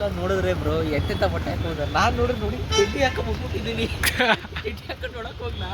ನೋಡಿದ್ರೆ ಬ್ರೋ ಎಂತೆಂತ ಬಟ್ಟೆ ಹಾಕೋದ ನಾನು ನೋಡಿ ತಿಂಡಿ ಹಾಕ ಮುಗ್ಬಿಟ್ಟಿದ್ದೀನಿ. ತಿಂಡಿ ಹಾಕೊಂಡು ನೋಡಕ್ ಹೋಗ್ಲಾ?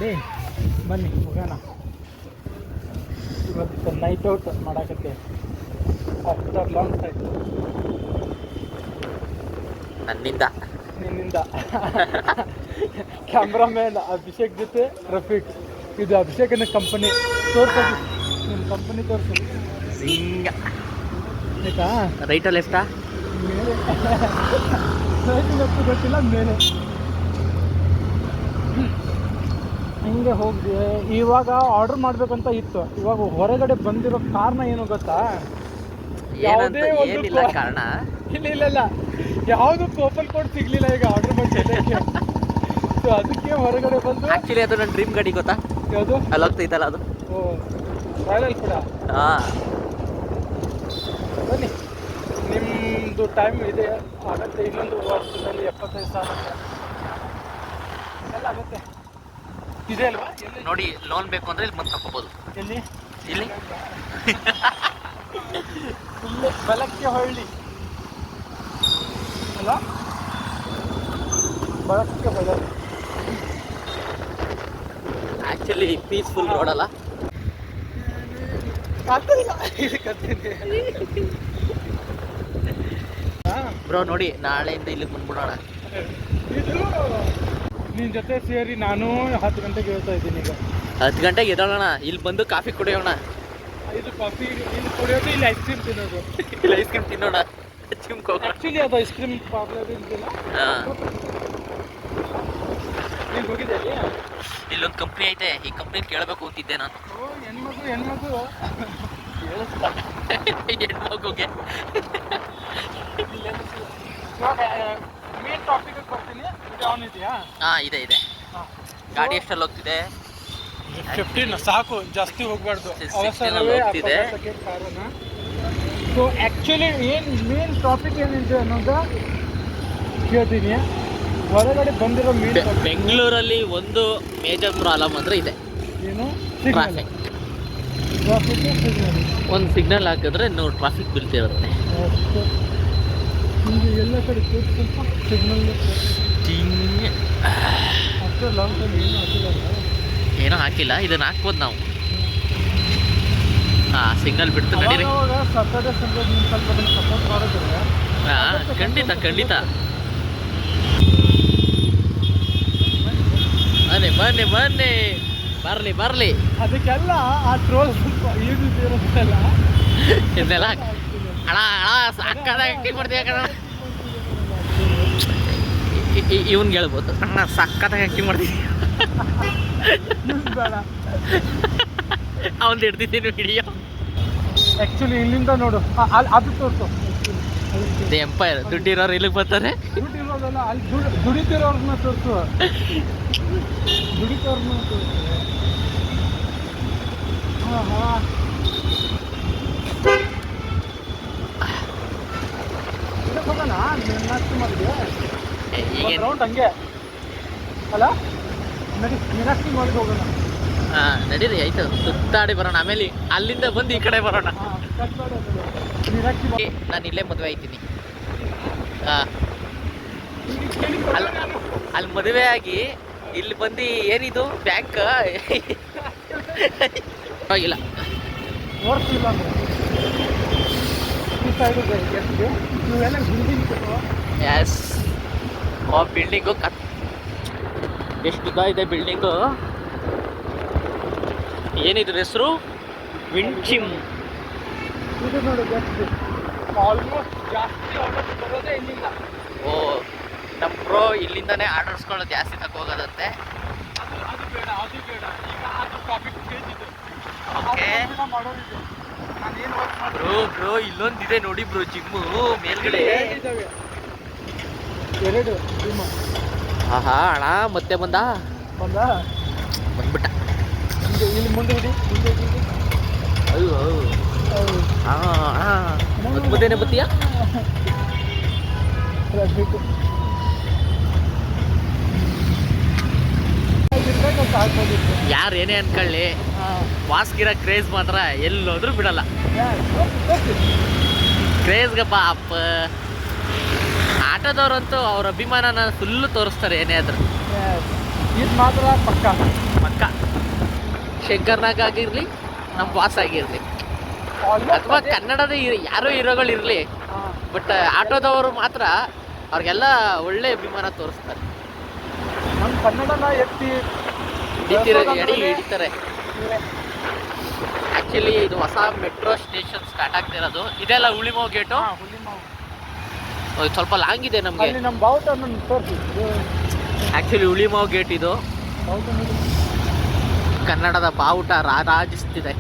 ರೆಡಿ ಬನ್ನಿ ಹೋಗೋಣ. ಇವತ್ತು ನೈಟ್ ಔಟ್ ಮಾಡಾಕತ್ತೆ ಆಫ್ಟರ್ ಲಾಂಗ್ ಟೈಮ್. ನನ್ನಿಂದ ನಿನ್ನಿಂದ ಕ್ಯಾಮ್ರಾಮ್ಯಾನ್ ಅಭಿಷೇಕ್ ಜೊತೆ ರಫೀಕ್. ಇದು ಅಭಿಷೇಕನ ಕಂಪನಿ. ತೋರ್ಸೋದು ನಿಮ್ಮ ಕಂಪನಿ ತೋರಿಸೋದು ಸಿಂಗ. ಆಯ್ತಾ? ರೈಟಾ ಲೆಫ್ಟಾ? ಮೇಲೆ ಲೆಫ್ಟ್ ಗೊತ್ತಿಲ್ಲ, ಮೇಲೆ ಹಿಂಗೆ ಹೋಗಿ ಇವಾಗ ಆರ್ಡರ್ ಮಾಡ್ಬೇಕಂತ ಇತ್ತು. ಇವಾಗ ಹೊರಗಡೆ ಬಂದಿರೋ ಕಾರಣ ಏನು ಗೊತ್ತಾ? ಯಾವುದೇ ಏನಿಲ್ಲ ಕಾರಣ. ಇಲ್ಲ ಯಾವುದು ಕೂಪನ್ ಕೋಡ್ ಸಿಗ್ಲಿಲ್ಲ ಈಗ ಆರ್ಡರ್ ಮಾಡಿ. ಸೊ ಅದಕ್ಕೆ ಹೊರಗಡೆ ಬಂದು. ಆಕ್ಚುಲಿ ಅದು ನನ್ನ ಡ್ರೀಮ್ ಗಾಡಿ ಗೊತ್ತಾ? ಯಾವುದು? ಅಲ್ಲಿ ಹೋಗ್ತೈತಲ್ಲ ಅದು. ಓ ರಾಯಲ್ ಕೂಡ. ಬನ್ನಿ, ನಿಮ್ಮದು ಟೈಮ್ ಇದೆ, ಆಗುತ್ತೆ. ಇನ್ನೊಂದು ವರ್ಷದಲ್ಲಿ 75,000 ಎಲ್ಲ ಆಗುತ್ತೆ. ಇದೆ ಅಲ್ವಾ? ನೋಡಿ, ಲೋನ್ ಬೇಕು ಅಂದ್ರೆ ಇಲ್ಲಿ ಬಂದು ತಗೋಬಹುದು. ಎಲ್ಲಿ? ಇಲ್ಲಿ ಇಲ್ಲೇ ಬೆಳಗ್ಗೆ ಹೊಳ್ಳಿ ಅಲ್ಲ, ಬೆಳಗ್ಗೆ ಹೊಳ್ಳಿ. ಆಕ್ಚುಲಿ ಪೀಸ್ಫುಲ್ ರೋಡ್ ಅಲ್ಲ. ಬ್ರೋ ನೋಡಿ, ನಾಳೆಯಿಂದ ಇಲ್ಲಿಗೆ ಬಂದ್ಬಿಡೋಣ. ಇದು ನಿನ್ನ ಜೊತೆ ಸೇರಿ ನಾನು 10 ಗಂಟೆಗೆ ಹೇಳ್ತಾ ಇದ್ದೀನಿ. ಈಗ 10 ಗಂಟೆಗೆ ಎದ್ದೋಣ, ಇಲ್ಲಿ ಬಂದು ಕಾಫಿ ಕುಡಿಯೋಣ. ಇದು ಕಾಫಿ ಇಲ್ಲಿ ಕುಡಿಯೋದು, ಇಲ್ಲಿ ಐಸ್ ಕ್ರೀಮ್ ತಿನ್ನೋದು. ಇಲ್ಲಿ ಐಸ್ ಕ್ರೀಮ್ ತಿನ್ನೋಣ. ಆ್ಯಕ್ಚುಲಿ ಅದು ಐಸ್ ಕ್ರೀಮ್ ಪಾರ್ಲರ್ ಇದ್ದಿಲ್ಲ. ನೀನು ಹೋಗಿದೆ ಅಲ್ಲಿ? ಇಲ್ಲೊಂದು ಕಂಪ್ನಿ ಐತೆ, ಈ ಕಂಪ್ನಿ ಕೇಳಬೇಕು ಅಂತಿದ್ದೆ ನಾನು. ಹೆಣ್ಮಗು ಹೆಣ್ಮಗುಗೆ ಮೇನ್ ಟಾಪಿಕ್ ಬರ್ತೀನಿ. ಇದು ಆನ್ ಇದೆಯಾ? ಇದೆ. ಗಾಡಿ ಎಷ್ಟಲ್ಲಿ ಹೋಗ್ತಿದೆ? 15 ಸಾಕು, ಜಾಸ್ತಿ ಹೋಗ್ಬಾರ್ದು. ಹೋಗ್ತಿದೆ. ಕಾರಣ. ಸೊ ಆ್ಯಕ್ಚುಲಿ ಏನು ಮೇನ್ ಟಾಪಿಕ್ ಏನಿದೆ ಅನ್ನೋದು ಕೇಳ್ತೀನಿ. ಹೊರಗಡೆ ಬಂದಿರೋ ಮೇನ್ ಬೆಂಗಳೂರಲ್ಲಿ ಒಂದು ಮೇಜರ್ ಪ್ರಾಬ್ಲಮ್ ಅಂದರೆ ಇದೆ. ಏನು? ಟ್ರಾಫಿಕ್. ಸಿಗ್ನಲ್. ಒಂದು ಸಿಗ್ನಲ್ ಹಾಕಿದ್ರೆ ಟ್ರಾಫಿಕ್ ಬೀಳ್ತಿರುತ್ತೆ. ನಿಮಗೆ ಎಲ್ಲ ಕಡೆ ಸ್ವಲ್ಪ ಸಿಗ್ನಲ್ ಅಷ್ಟೇ ಲಾಂಗ್ ಟೈಮ್ ಏನೂ ಹಾಕಿಲ್ಲ. ಏನೂ ಹಾಕಿಲ್ಲ, ಇದನ್ನು ಹಾಕ್ಬೋದು ನಾವು. ಸಿಗ್ನಲ್ ಬಿಡ್ತು ನಡೀರಿ. ಸಾಟರ್ಡೆ ಸಂಡೇ ನೀವು ಸ್ವಲ್ಪ ಸಪೋರ್ಟ್ ಮಾಡಿದ್ರೆ ಖಂಡಿತ. ಬನ್ನಿ. ಅದಕ್ಕೆಲ್ಲ ಆ ಟ್ರೋಲ್ ಸ್ವಲ್ಪ ಈಸಿ ಇರುತ್ತಲ್ಲ, ಇದೆಲ್ಲ ಅಣ್ಣ ಸಾಕಾದ ಆ್ಯಕ್ಟಿಂಗ್ ಮಾಡ್ತೀಯ ಕಣ. ಇವ್ನಿಗೆ ಹೇಳ್ಬೋದು, ಅಣ್ಣ ಸಕ್ಕತ್ತಾಗಿ ಆ್ಯಕ್ಟಿಂಗ್ ಮಾಡ್ತೀನಿ. ಬೇಡ, ಅವನು ಹಿಡ್ದಿದ್ದೀನಿ ವಿಡಿಯೋ. ಆ್ಯಕ್ಚುಲಿ ಇಲ್ಲಿಂದ ನೋಡು, ಅದು ತೋರಿಸು. The empire. ದುಡ್ಡಿರೋರು ಇಲ್ಲಿಗೆ ಬರ್ತಾರೆ. ದುಡ್ಡಿರೋದಲ್ಲ, ಅಲ್ಲಿ ದುಡಿತಿರೋರ್ನ ತೋರಿಸು. ದುಡಿತೋರ್ನ ತೋರಿಸು. ಇದಕ್ಕೆ ಹೋಗೋಣ. ಮೀನಾಕ್ಷಿ ಮಾಡಿದೆ ಈಗ ರೌಂಡ್ ಹಂಗೆ ಅಲ್ಲ, ಮೀನಾಕ್ಷಿ ಮಾಡಿದ್ ಹೋಗೋಣ. ನಡೀರಿ, ಆಯ್ತು. ಸುತ್ತಾಡಿ ಬರೋಣ, ಆಮೇಲೆ ಅಲ್ಲಿಂದ ಬಂದು ಈ ಕಡೆ ಬರೋಣ. ನಾನು ಇಲ್ಲೇ ಮದುವೆ ಆಯ್ತೀನಿ. ಅಲ್ಲಿ ಮದುವೆ ಆಗಿ ಇಲ್ಲಿ ಬಂದು ಏನಿದು ಬ್ಯಾಂಕ್ ಆಗಿಲ್ಲ. ಓಡಿಸಿಲ್ಲ ಅಂದರೆ ಈ ಸೈಡು ಗೆಸ್ಟ್ಗೆ ನೀವೆಲ್ಲ ಬಿಲ್ಡಿಂಗ್ ಎಸ್. ಬಿಲ್ಡಿಂಗು ಎಷ್ಟು ಉದ್ದ ಇದೆ ಬಿಲ್ಡಿಂಗು. ಏನಿದ್ರ ಹೆಸರು? ವಿಂಚಿಮ್. ಇದು ನೋಡಿ, ಗೆಸ್ಟ್ ಆಲ್ಮೋಸ್ಟ್ ಜಾಸ್ತಿ ಆರ್ಡರ್ ಬರೋದೇ ಇಲ್ಲಿಂದ. ಓ, ನಮ್ಮ ಬ್ರೋ ಇಲ್ಲಿಂದನೇ ಆರ್ಡರ್ಸ್ಕೊಳ್ಳೋದು ಜಾಸ್ತಿ ತಗೋಗೋದಂತೆ. ಅದು ಬೇಡ. ಈಗ ಅದು ಟಾಪಿಕ್ ಚೇಂಜ್ ಇದೆ. ಓಕೆ ಮಾಡೋದಿದೆ. ನಾನೇನು ವರ್ಕ್ ಬ್ರೋ ಇಲ್ಲೊಂದಿದೆ ನೋಡಿ ಬ್ರೋ, ಜಿಮ್ಮು ಮೇಲ್ಗಡೆ. 2 ಜಿಮ್. ಅಣ್ಣ ಮತ್ತೆ ಬಂದ್ಬಿಟ್ಟ. ಇಲ್ಲಿ ಮುಂದೆ ಹಿಡಿ. ಅಯ್ಯೋ ಮುದ್ದೆನೆ ಬತ್ತೀಯಾ? ಯಾರು ಏನೇ ಅನ್ಕೊಳ್ಳಿ, ವಾಸ್ಗಿರ ಕ್ರೇಜ್ ಮಾತ್ರ ಎಲ್ಲೋದ್ರೂ ಬಿಡಲ್ಲ. ಕ್ರೇಜ್ಗಪ್ಪ ಅಪ್ಪ ಆಟೋದವ್ರಂತೂ ಅವ್ರ ಅಭಿಮಾನನ ಫುಲ್ಲು ತೋರಿಸ್ತಾರೆ ಏನೇ ಆದ್ರೂ. ಇದು ಮಾತ್ರ ಪಕ್ಕ ಪಕ್ಕ. ಶಂಕರ್ನಾಗ್ ಆಗಿರ್ಲಿ, ನಮ್ಮ ಬಾಸ್ ಆಗಿರ್ಲಿ, ಅಥವಾ ಕನ್ನಡದ ಯಾರೋ ಹೀರೋಗಳು ಇರಲಿ, ಬಟ್ ಆಟೋದವರು ಮಾತ್ರ ಅವ್ರಿಗೆಲ್ಲ ಒಳ್ಳೆ ಅಭಿಮಾನ ತೋರಿಸ್ತಾರೆ. ನಮ್ಮ ಕನ್ನಡನ ಎತ್ತಿ ಹಿಡಿತಾರೆ. ಆಕ್ಚುಲಿ ಇದು ಹೊಸ ಮೆಟ್ರೋ ಸ್ಟೇಷನ್ ಸ್ಟಾರ್ಟ್ ಆಗ್ತಿರೋದು. ಇದೆಲ್ಲ ಹುಳಿಮಾವು ಗೇಟು. ಸ್ವಲ್ಪ ಲಾಂಗ್ ಇದೆ ನಮಗೆ. ನಮ್ಮ ಬಾವುಟ ತೋರಿಸಿ. ಆಕ್ಚುಲಿ ಹುಳಿಮಾವು ಗೇಟ್ ಇದು. ಕನ್ನಡದ ಬಾವುಟ ರಾರಾಜಿಸ್ತಿದೆ.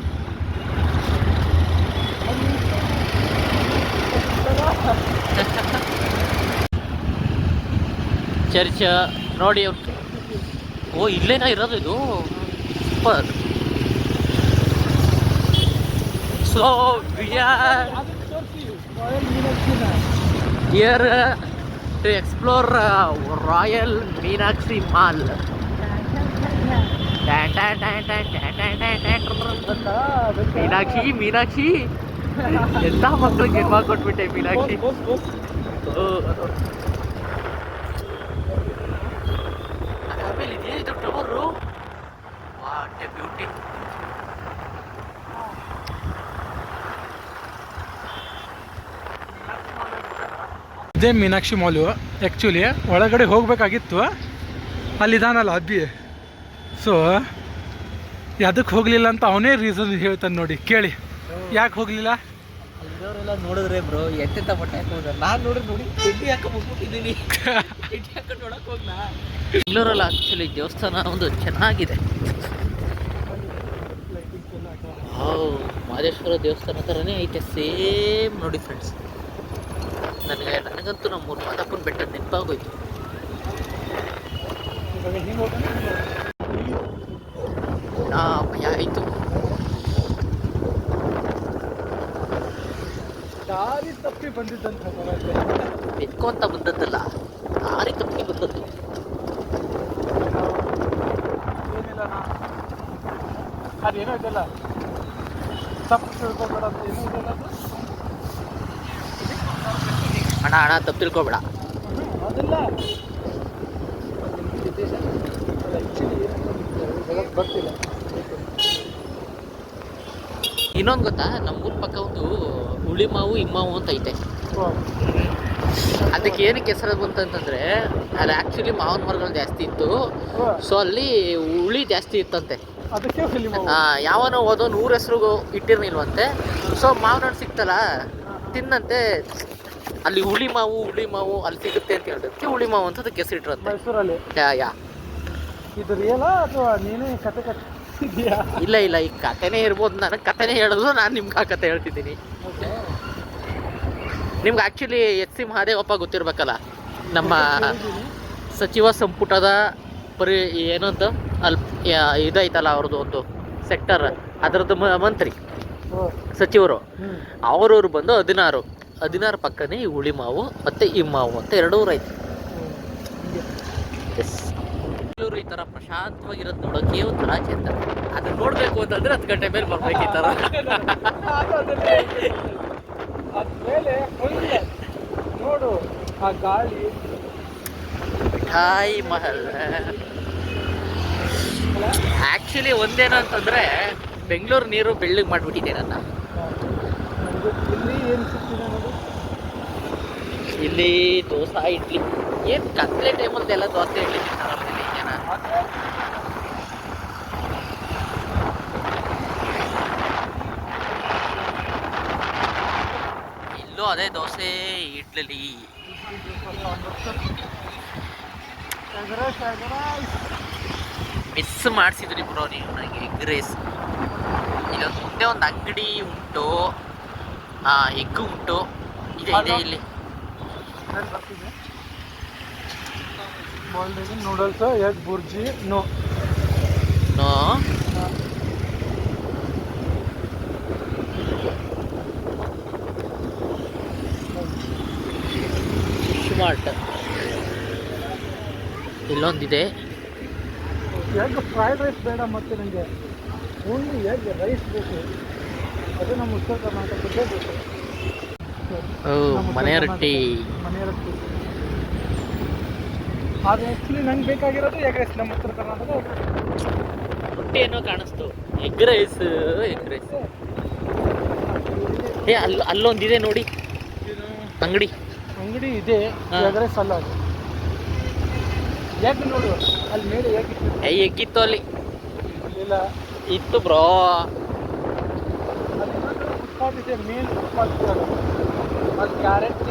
ಚರ್ಚ್ ನೋಡಿ. ಓ ಇಲ್ಲೇನಾ ಇರೋದು ಇದು? Super. So here to explore Royal Meenakshi Mall. Meenakshi Meenakshi ಎಂತ ಮಕ್ಳಿಗೆ ಜನ್ಮ ಕೊಟ್ಬಿಟ್ಟೆ ಮೀನಾಕ್ಷಿ. ಆಮೇಲೆ ಇದೇ ಇದು ಟವರು. What A beauty. ಇದೇ ಮೀನಾಕ್ಷಿ ಮಾಲು. ಆ್ಯಕ್ಚುಲಿ ಒಳಗಡೆ ಹೋಗ್ಬೇಕಾಗಿತ್ತು, ಅಲ್ಲಿದಾನಲ್ಲ ಅಬ್ಬಿ. ಸೊ ಅದಕ್ಕೆ ಹೋಗಲಿಲ್ಲ ಅಂತ ಅವನೇ ರೀಸನ್ ಹೇಳ್ತಾನೆ ನೋಡಿ, ಕೇಳಿ ಯಾಕೆ ಹೋಗಲಿಲ್ಲ. ಅಲ್ಲಿರೋರೆಲ್ಲ ನೋಡಿದ್ರೆ ಬ್ರೋ ಎಂತೆಂತ ಬಟ್ಟೆ ಹಾಕೋದು. ನಾನು ನೋಡಿ ಚಡ್ಡಿ ಹಾಕೊಂಡ್ಬಿಟ್ಟಿದ್ದೀನಿ. ಚಡ್ಡಿ ಹಾಕೊಂಡು ನೋಡಕ್ಕೆ ಹೋಗ್ನಾ. ಬೆಂಗಳೂರಲ್ಲಿ ಆ್ಯಕ್ಚುಲಿ ದೇವಸ್ಥಾನ ಒಂದು ಚೆನ್ನಾಗಿದೆ. ಮಹದೇಶ್ವರ ದೇವಸ್ಥಾನ ಥರನೇ ಐತೆ, ಸೇಮ್ ನೋಡಿ ಫ್ರೆಂಡ್ಸ್. ನನಗಂತೂ ನಮ್ಮ ಮಾದಪ್ಪನ ಬೆಟ್ಟ ನೆನಪಾಗೋಯ್ತು. ಭಯ ಆಯಿತು. ದಾರಿ ತಪ್ಪಿ ಬಂದಿದ್ದಂತ ಎತ್ಕೊಂತ ಬಂದದ್ದಲ್ಲ, ದಾರಿ ತಪ್ಪಿ ಬಂದದ್ದು. ಏನಿಲ್ಲ ಅದೇನೋ ಇದೆಲ್ಲ ತಪ್ಪು ತಿಳ್ಕೊಬೇಡ ಅಂತ ಏನೋ ಇದೆಲ್ಲ. ಅಣ್ಣ ತಪ್ಪು ತಿಳ್ಕೊಬೇಡ. ಅದೆಲ್ಲ ಬರ್ತಿಲ್ಲ. ಇನ್ನೊಂದು ಗೊತ್ತಾ, ನಮ್ಮೂರ ಪಕ್ಕ ಒಂದು ಹುಳಿಮಾವು ಇಮ್ಮಾವು ಅಂತ ಐತೆ. ಅದಕ್ಕೆ ಏನಕ್ಕೆ ಹೆಸರು ಬಂತಂತಂದ್ರೆ ಅಲ್ಲಿ ಆ್ಯಕ್ಚುಲಿ ಮಾವಿನ ಮರಗಳು ಜಾಸ್ತಿ ಇತ್ತು. ಸೊ ಅಲ್ಲಿ ಹುಳಿ ಜಾಸ್ತಿ ಇತ್ತಂತೆ. ಯಾವನೋ ಓದೋನು ಊರ ಹೆಸ್ರಿಗೂ ಇಟ್ಟಿರ್ನಿಲ್ವಂತೆ. ಸೊ ಮಾವಿನ ಹಣ್ಣು ಸಿಕ್ತಲ್ಲ ತಿನ್ನಂತೆ. ಅಲ್ಲಿ ಹುಳಿ ಮಾವು ಅಲ್ಲಿ ಸಿಗುತ್ತೆ ಅಂತ ಹೇಳಿದಕ್ಕೆ ಹುಳಿ ಮಾವು ಅಂತ ಅದಕ್ಕೆ ಹೆಸರಿಟ್ರಂತೆ ಮೈಸೂರಲ್ಲಿ. ಯಾ ಇದು ರಿಯಲಾ ಅಥವಾ ನೀನೇ ಕತೆ ಕಟ್ಟಿದ್ಯಾ? ಇಲ್ಲ ಈ ಕತೆನೇ ಇರ್ಬೋದು. ನನಗೆ ಕತೆನೇ ಹೇಳೋದು, ನಾನು ನಿಮ್ಗೆ ಆ ಕತೆ ಹೇಳ್ತಿದ್ದೀನಿ. ನಿಮ್ಗೆ ಆ್ಯಕ್ಚುಲಿ ಎಚ್ ಸಿ ಮಹಾದೇವಪ್ಪ ಗೊತ್ತಿರ್ಬೇಕಲ್ಲ, ನಮ್ಮ ಸಚಿವ ಸಂಪುಟದ ಏನಂತ ಅಲ್ಲಿ ಇದೈತಲ್ಲ ಅವ್ರದ್ದು ಒಂದು ಸೆಕ್ಟರ್, ಅದರದ್ದು ಮಂತ್ರಿ ಸಚಿವರು. ಅವರವ್ರು ಬಂದು 16 ಪಕ್ಕನೇ ಈ ಹುಳಿ ಮಾವು ಮತ್ತು ಈ ಮಾವು ಅಂತ 2 ಊರು ಐತೆ. ಎಸ್, ಬೆಂಗಳೂರು ಈ ಥರ ಪ್ರಶಾಂತವಾಗಿರೋದು ನೋಡೋಕೆ ಒಂಥರ ಚಂದ. ಅದನ್ನ ನೋಡಬೇಕು ಅಂತಂದ್ರೆ 10 ಗಂಟೆ ಮೇಲೆ ಬರ್ಬೇಕು ಈ ಥರ. ನೋಡು ಆ ಗಾಳಿ. ಮಿಠಾಯಿ ಮಹಲ್ ಆ್ಯಕ್ಚುಲಿ ಒಂದೇನು ಅಂತಂದರೆ ಬೆಂಗಳೂರು ನೀರು ಬೆಳ್ಳಗೆ ಮಾಡಿಬಿಟ್ಟಿದೆ ನನ್ನ. ಇಲ್ಲಿ ಏನು ಸಿಗ್ತಿದೆ ನೋಡಿ, ಇಲ್ಲಿ ದೋಸೆ ಇಡ್ಲಿ. ಏನು ಕತ್ಲೆ ಟೈಮಲ್ಲಿ ಎಲ್ಲ ದೋಸೆ ಇಡ್ಲಿ ತಿಂತಾರಲ್ಲ ಜನ. ಇಲ್ಲೂ ಅದೇ ದೋಸೆ ಇಡ್ಲಿ. ಮಿಸ್ ಮಾಡಿಸಿದ್ರಿ ಬ್ರೋ ನೀವು ನನಗೆ ಎಗ್ ರೈಸ್. ಇಲ್ಲೊಂದು ಮುಂದೆ ಒಂದು ಅಂಗಡಿ ಉಂಟು, ಎಗ್ ಉಂಟು, ಇದೆ ಇಲ್ಲಿ. Noodles, egg bhurji. No mart ಇಲ್ಲೊಂದಿದೆ. ಎಗ್ ಫ್ರೈಡ್ ರೈಸ್ ಬೇಡ ಮತ್ತೆ ನನಗೆ ಓನ್ಲಿ ಎಗ್ ರೈಸ್ ಬೇಕು. ಅದು ನಮ್ಮ ಉತ್ತರ ಕರ್ನಾಟಕದ್ದೇ ಬೇಕು. ಮನೆ ರೊಟ್ಟಿ. ಮನೆ ರೊಟ್ಟಿ ಅದು ಆ್ಯಕ್ಚುಲಿ ನಂಗೆ ಬೇಕಾಗಿರೋದು ಎಗ್ ರೈಸ್. ನಮ್ಮ ಉತ್ತರ ಕರ್ನಾಟಕ ರೊಟ್ಟಿ ಏನೋ ಕಾಣಿಸ್ತು. ಎಗ್ ರೈಸ್ ಅಲ್ಲೊಂದಿದೆ ನೋಡಿ ಅಂಗಡಿ ಇದೆ. ಎಗ್ ರೈಸ್ ಅಲ್ಲ ಅದು. ಎಗ್ ನೋಡು ಅಲ್ಲಿ ಮೇಲೆ ಎಗ್ ಎಗ್ಗಿತ್ತು ಅಲ್ಲಿ ಇಲ್ಲ ಇತ್ತು ಬ್ರೋ. ಅಲ್ಲಿ ಫುಟ್ಪಾತ್ ಇದೆ, ಮೇನ್ ಫುಟ್ಪಾತ್ ಇದೆ. ಅದು ಕ್ಯಾರೆಟ್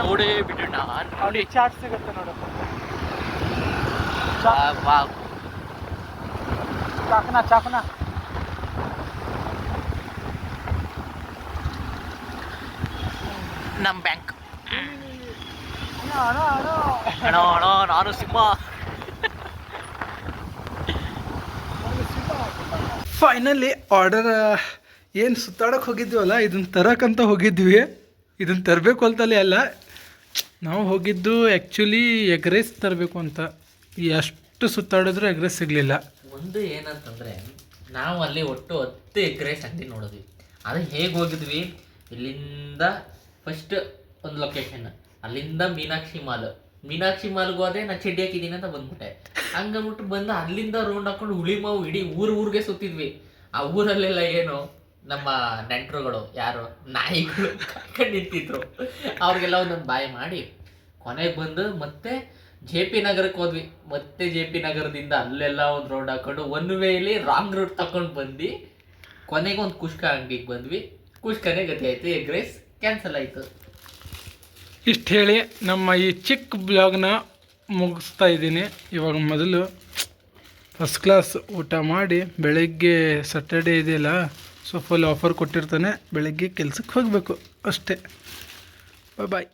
ನೋಡೇ ಬಿಡೋಣ ನೋಡಿ. ಚಾಟ್ ಸಿಗುತ್ತೆ ನೋಡು. ಚಾಕನ ನಮ್ಮ ಬ್ಯಾಂಕ್. ಅಣ್ಣ ಅಣ್ಣ ನಾನು ಸಿಂಹ. ಫೈನಲಿ ಆರ್ಡರ್ ಏನು ಸುತ್ತಾಡೋಕೆ ಹೋಗಿದ್ವಲ್ಲ, ಇದನ್ನು ತರೋಕ್ಕಂತ ಹೋಗಿದ್ವಿ. ಇದನ್ನು ತರಬೇಕು ಅಂತಲೇ ಅಲ್ಲ, ನಾವು ಹೋಗಿದ್ದು ಆ್ಯಕ್ಚುಲಿ ಎಗ್ ರೈಸ್ ತರಬೇಕು ಅಂತ. ಎಷ್ಟು ಸುತ್ತಾಡಿದ್ರು ಎಗ್ ರೈಸ್ ಸಿಗಲಿಲ್ಲ. ಒಂದು ಏನಂತಂದರೆ ನಾವು ಅಲ್ಲಿ ಒಟ್ಟು 10 ಎಗ್ ರೈಸ್ ಅಂಗಡಿ ನೋಡಿದ್ವಿ. ಅದು ಹೇಗೆ ಹೋಗಿದ್ವಿ, ಇಲ್ಲಿಂದ ಫಸ್ಟ್ ಒಂದು ಲೊಕೇಶನ್, ಅಲ್ಲಿಂದ ಮೀನಾಕ್ಷಿ ಮಾಲ್ಗೆ ಹೋದೆ. ನಾನು ಚಡ್ಡಿ ಹಾಕಿದ್ದೀನಿ ಅಂತ ಬಂದ್ಬಿಟ್ಟೆ. ಹಂಗಂದ್ಬಿಟ್ಟು ಬಂದು ಅಲ್ಲಿಂದ ರೌಂಡ್ ಹಾಕೊಂಡು ಹುಳಿಮಾವು ಇಡೀ ಊರಿಗೆ ಸುತ್ತಿದ್ವಿ. ಆ ಊರಲ್ಲೆಲ್ಲ ಏನು ನಮ್ಮ ನೆಂಟರುಗಳು ಯಾರು ನಾಯಿಗಳು ಕಾಯ್ಕೊಂಡು ನಿಂತಿದ್ರು. ಅವ್ರಿಗೆಲ್ಲ ಒಂದೊಂದು ಬಾಯಿ ಮಾಡಿ ಕೊನೆಗೆ ಬಂದು ಮತ್ತೆ ಜೆ ಪಿ ನಗರಕ್ಕೆ ಹೋದ್ವಿ. ಮತ್ತೆ ಜೆ ಪಿ ನಗರದಿಂದ ಅಲ್ಲೆಲ್ಲ ಒಂದು ರೌಂಡ್ ಹಾಕೊಂಡು ಒನ್ ವೇಲಿ ರಾಂಗ್ ರೂಟ್ ತಗೊಂಡು ಬಂದು ಕೊನೆಗೆ ಒಂದು ಕುಷ್ಕ ಅಂಗಡಿಗೆ ಬಂದ್ವಿ. ಕುಷ್ಕನೇ ಗತಿ ಆಯಿತು. ಎಗ್ ರೈಸ್ ಕ್ಯಾನ್ಸಲ್ ಆಯಿತು. ಇಷ್ಟು ಹೇಳಿ ನಮ್ಮ ಈ ಚಿಕ್ಕ ಬ್ಲಾಗ್ನ ಮುಗಿಸ್ತಾ ಇದ್ದೀನಿ. ಇವಾಗ ಮೊದಲು ಫಸ್ಟ್ ಕ್ಲಾಸ್ ಊಟ ಮಾಡಿ, ಬೆಳಗ್ಗೆ ಸ್ಯಾಟರ್ಡೇ ಇದೆಯಲ್ಲ, ಸೊ ಫುಲ್ ಆಫರ್ ಕೊಟ್ಟಿರ್ತಾನೆ, ಬೆಳಗ್ಗೆ ಕೆಲ್ಸಕ್ಕೆ ಹೋಗಬೇಕು ಅಷ್ಟೇ. ಬಾಯ್.